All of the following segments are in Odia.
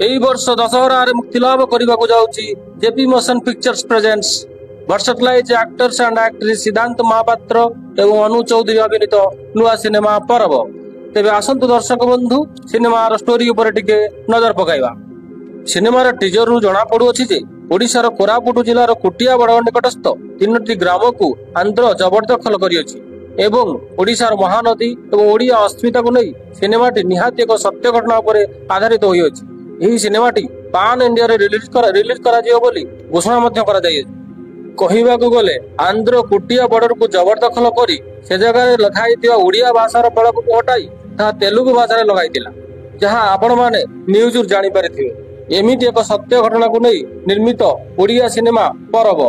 এই ବର୍ଷ ଦଶହରାରେ ମୁକ୍ତିଲାଭ କରିବାକୁ ଯାଉଛି JP motion pictures presents versatile actors and actress Siddhant Mahapatra ଏବଂ ଅନୁ ଚୌଧୁରୀ ଅଭିନୀତ ନୂଆ ସିନେମା ପରବ। ତେବେ ଆସନ୍ତୁ ଦର୍ଶକ ବନ୍ଧୁ ସିନେମାର ଷ୍ଟୋରି ଉପରେ ଟିକେ ନଜର ପକାଇବା। ସିନେମାର ଟିଜରରୁ ଜଣା ପଡୁଅଛି ଯେ ଓଡ଼ିଶାର କୋରାପୁଟ ଜିଲ୍ଲାର କୁଟିଆ ବଡଗଡ଼ ନିକଟସ୍ଥ 3ଟି ଗ୍ରାମକୁ ଆନ୍ଧ୍ର ଜବରଦଖଲ କରିଅଛି ଏବଂ ଓଡ଼ିଶାର ମହାନଦୀ ଏବଂ ଓଡ଼ିଆ ଅସ୍ମିତାକୁ ନେଇ ସିନେମାଟି ନିହାତି ଏକ ସତ୍ୟ ଘଟଣା ଉପରେ ଆଧାରିତ ହୋଇଅଛି। ଏହି ସିନେମାଟି ପାନ୍ ଇଣ୍ଡିଆରେ ରିଲିଜ କରାଯିବ ବୋଲି ଘୋଷଣା ମଧ୍ୟ କରାଯାଇଛି। କହିବାକୁ ଗଲେ ଆନ୍ଧ୍ର କୁଟିଆ ବର୍ଡରକୁ ଜବରଦଖଲ କରି ସେ ଜାଗାରେ ଲେଖାଯାଇଥିବା ଓଡ଼ିଆ ଭାଷାର ଫଳକକୁ ହଟାଇ ତାହା ତେଲୁଗୁ ଭାଷାରେ ଲଗାଇଥିଲା, ଯାହା ଆପଣମାନେ ନ୍ୟୁଜରୁ ଜାଣିପାରିଥିବେ। ଏମିତି ଏକ ସତ୍ୟ ଘଟଣାକୁ ନେଇ ନିର୍ମିତ ଓଡ଼ିଆ ସିନେମା ପରବ।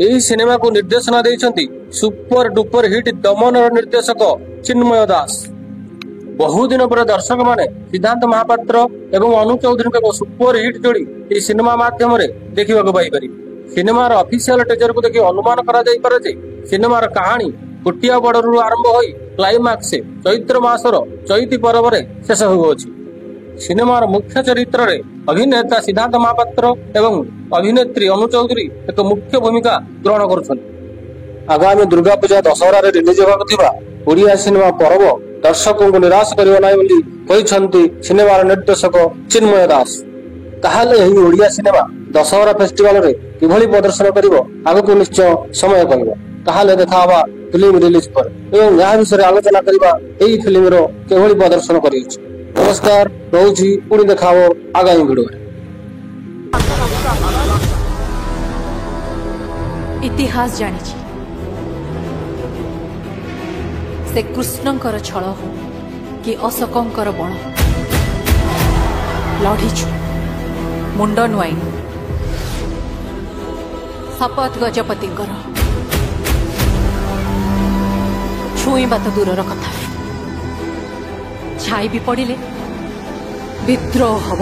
ଏହି ସିନେମାକୁ ନିର୍ଦ୍ଦେଶନା ଦେଇଛନ୍ତି ସୁପର ଡୁପର ହିଟ୍ ଦମନର ନିର୍ଦ୍ଦେଶକ ଚିନ୍ମୟ ଦାସ। ବହୁଦିନ ପରେ ଦର୍ଶକମାନେ ସିଦ୍ଧାନ୍ତ ମହାପାତ୍ର ଏବଂ ଅନୁ ଚୌଧୁରୀଙ୍କ ଏକ ସୁପର ହିଟ୍ ଯୋଡ଼ି ଏହି ସିନେମା ମାଧ୍ୟମରେ ଦେଖିବାକୁ ପାଇପାରିବେ। ସିନେମାର ଅଫିସିଆଲ ଟିଜରକୁ ଦେଖି ଅନୁମାନ କରାଯାଇପାରେ ଯେ ସିନେମାର କାହାଣୀ କୁଟିଆ ବର୍ଡରରୁ ଆରମ୍ଭ ହୋଇ କ୍ଲାଇମାକ୍ସ ଚୈତ୍ର ମାସର ଚୈତି ପର୍ବରେ ଶେଷ ହେଉଅଛି। ସିନେମାର ମୁଖ୍ୟ ଚରିତ୍ରରେ ଅଭିନେତା ସିଦ୍ଧାନ୍ତ ମହାପାତ୍ର ଏବଂ ଅଭିନେତ୍ରୀ ଅନୁ ଚୌଧୁରୀ ଏକ ମୁଖ୍ୟ ଭୂମିକା ଗ୍ରହଣ କରୁଛନ୍ତି। ଆଗାମୀ ଦୁର୍ଗା ପୂଜା ଦଶହରାରେ ରିଲିଜ ହେବାକୁ ଥିବା ଓଡ଼ିଆ ସିନେମା ପରବ ଦର୍ଶକଙ୍କୁ ନିରାଶ କରିବ ନାହିଁ ବୋଲି କହିଛନ୍ତି ସିନେମାର ନିର୍ଦ୍ଦେଶକ ଚିନ୍ମୟ ଦାସ। ତାହେଲେ ଏହି ଓଡ଼ିଆ ସିନେମା ଦଶହରା ଫେଷ୍ଟିଭାଲରେ କିଭଳି ପ୍ରଦର୍ଶନ କରିବ ଆଗକୁ ନିଶ୍ଚୟ ସମୟ କହିବ। ତାହେଲେ ଦେଖାହେବା ଫିଲ୍ମ ରିଲିଜ ପରେ ଏବଂ ଏହା ବିଷୟରେ ଆଲୋଚନା କରିବା ଏହି ଫିଲ୍ମର କିଭଳି ପ୍ରଦର୍ଶନ କରିଅଛି। ନମସ୍କାର, ରହୁଛି, ପୁଣି ଦେଖା ହବ ଆଗାମୀ ଭିଡିଓରେ। इतिहास जानी से कृष्णंकर छल हो कि अशोकंकर बण लढ़ीचु मुंड नुआईन शपथ गजपति छुईबा तो दूरर कथा छाई भी पड़े विद्रोह हब।